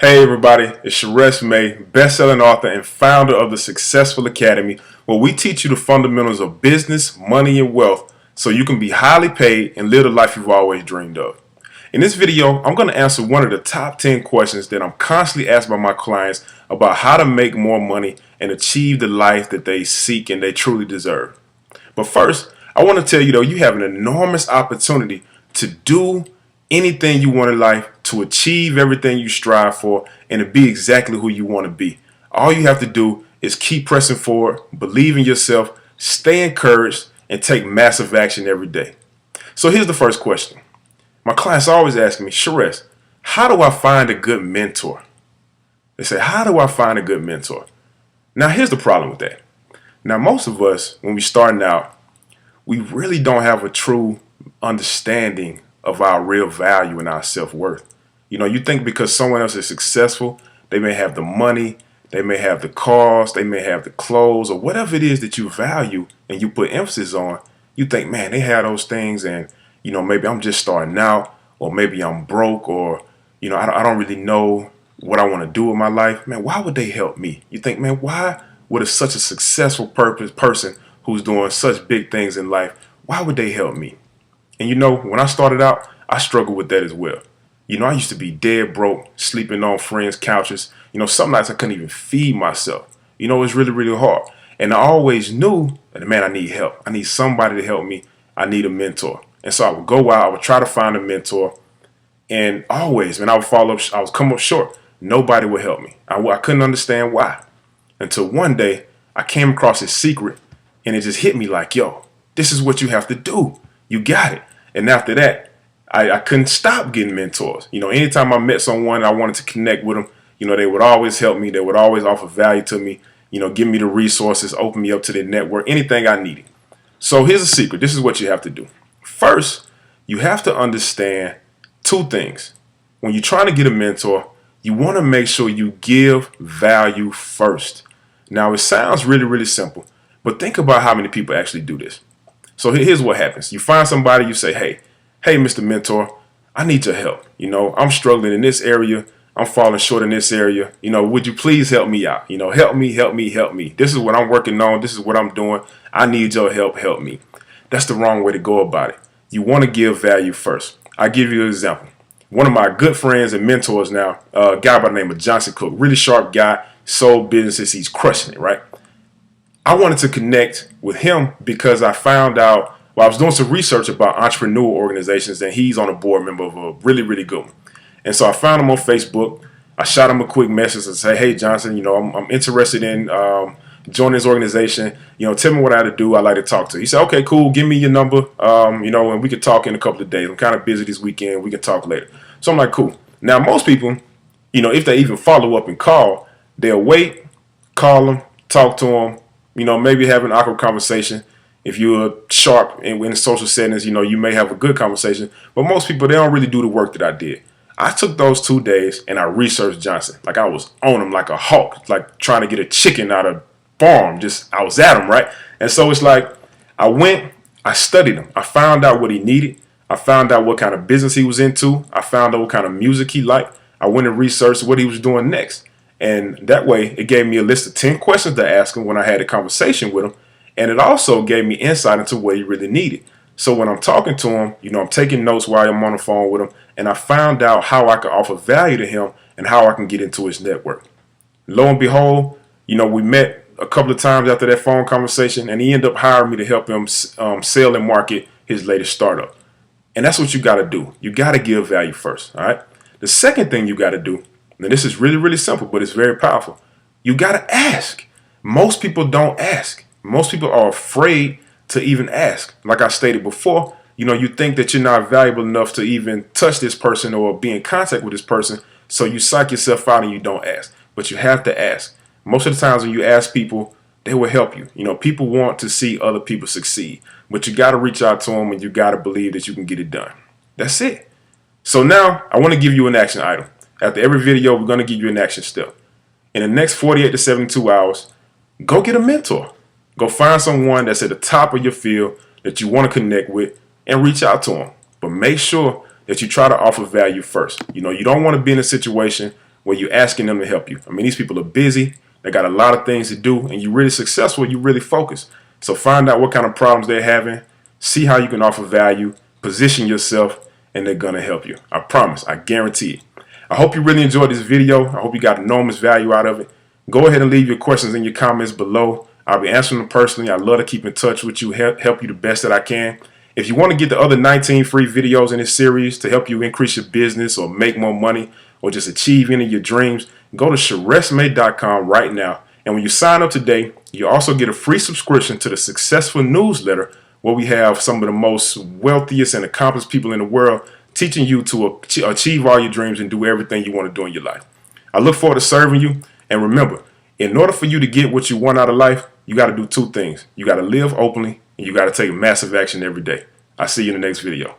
Hey everybody, it's Sharess May, best-selling author and founder of the Successful Academy, where we teach you the fundamentals of business, money, and wealth so you can be highly paid and live the life you've always dreamed of. In this video, I'm going to answer one of the top 10 questions that I'm constantly asked by my clients about how to make more money and achieve the life that they seek and they truly deserve. But first, I want to tell you though, you have an enormous opportunity to do anything you want in life, to achieve everything you strive for, and to be exactly who you want to be. All you have to do is keep pressing forward, believe in yourself, stay encouraged, and take massive action every day. So here's the first question. My clients always ask me, Sharess, how do I find a good mentor? They say, how do I find a good mentor? Now here's the problem with that. Now most of us, when we're starting out, we really don't have a true understanding of our real value and our self-worth. You know, you think because someone else is successful, they may have the money, they may have the cars, they may have the clothes, or whatever it is that you value and you put emphasis on, you think, man, they have those things and, you know, maybe I'm just starting out, or maybe I'm broke, or, you know, I don't really know what I want to do with my life. Man, why would they help me? You think, man, why would such a successful person who's doing such big things in life, why would they help me? And you know, when I started out, I struggled with that as well. You know, I used to be dead broke, sleeping on friends' couches. You know, some nights I couldn't even feed myself. You know, it was really, really hard. And I always knew that, man, I need help. I need somebody to help me. I need a mentor. And so I would go out, I would try to find a mentor. And always, when I would I would come up short. Nobody would help me. I couldn't understand why. Until one day, I came across this secret, and it just hit me like, yo, this is what you have to do. You got it. And after that, I couldn't stop getting mentors. You know, anytime I met someone, I wanted to connect with them. You know, they would always help me. They would always offer value to me, you know, give me the resources, open me up to their network, anything I needed. So here's a secret. This is what you have to do. First, you have to understand two things. When you're trying to get a mentor, you want to make sure you give value first. Now, it sounds really, really simple, but think about how many people actually do this. So here's what happens. You find somebody, you say, hey, Mr. Mentor, I need your help. You know, I'm struggling in this area. I'm falling short in this area. You know, would you please help me out? You know, help me, help me, help me. This is what I'm working on. This is what I'm doing. I need your help. Help me. That's the wrong way to go about it. You want to give value first. I'll give you an example. One of my good friends and mentors now, a guy by the name of Johnson Cook, really sharp guy, sold businesses. He's crushing it, right? I wanted to connect with him because I found out, well, I was doing some research about entrepreneur organizations, and he's on a board member of a really, really good one. And so I found him on Facebook. I shot him a quick message and say, hey, Johnson, you know, I'm interested in joining this organization. You know, tell me what I have to do. I'd like to talk to you. He said, okay, cool. Give me your number, you know, and we could talk in a couple of days. I'm kind of busy this weekend. We can talk later. So I'm like, cool. Now, most people, you know, if they even follow up and call, they'll wait, call them, talk to them, you know, maybe have an awkward conversation. If you're sharp in social settings, you know, you may have a good conversation. But most people, they don't really do the work that I did. I took those 2 days and I researched Johnson. Like I was on him like a hawk, like trying to get a chicken out of farm. I was at him, right? And so it's like I went, I studied him. I found out what he needed. I found out what kind of business he was into. I found out what kind of music he liked. I went and researched what he was doing next. And that way, it gave me a list of 10 questions to ask him when I had a conversation with him. And it also gave me insight into what he really needed. So when I'm talking to him, you know, I'm taking notes while I'm on the phone with him. And I found out how I could offer value to him and how I can get into his network. Lo and behold, you know, we met a couple of times after that phone conversation, and he ended up hiring me to help him sell and market his latest startup. And that's what you got to do. You got to give value first. All right. The second thing you got to do, and this is really, really simple, but it's very powerful. You got to ask. Most people don't ask. Most people are afraid to even ask. Like I stated before, you know, you think that you're not valuable enough to even touch this person or be in contact with this person. So you psych yourself out and you don't ask. But you have to ask. Most of the times when you ask people, they will help you. You know, people want to see other people succeed. But you got to reach out to them and you got to believe that you can get it done. That's it. So now I want to give you an action item. After every video, we're going to give you an action step. In the next 48 to 72 hours, go get a mentor. Go find someone that's at the top of your field that you want to connect with and reach out to them. But make sure that you try to offer value first. You know, you don't want to be in a situation where you're asking them to help you. I mean, these people are busy. They got a lot of things to do, and you're really successful. You really focus. So find out what kind of problems they're having. See how you can offer value. Position yourself, and they're going to help you. I promise. I guarantee it. I hope you really enjoyed this video. I hope you got enormous value out of it. Go ahead and leave your questions in your comments below. I'll be answering them personally. I love to keep in touch with you, help you the best that I can. If you want to get the other 19 free videos in this series to help you increase your business or make more money or just achieve any of your dreams, go to SharestMay.com right now. And when you sign up today, you also get a free subscription to the Successful Newsletter, where we have some of the most wealthiest and accomplished people in the world teaching you to achieve all your dreams and do everything you want to do in your life. I look forward to serving you. And remember, in order for you to get what you want out of life, you got to do two things. You got to live openly, and you got to take massive action every day. I'll see you in the next video.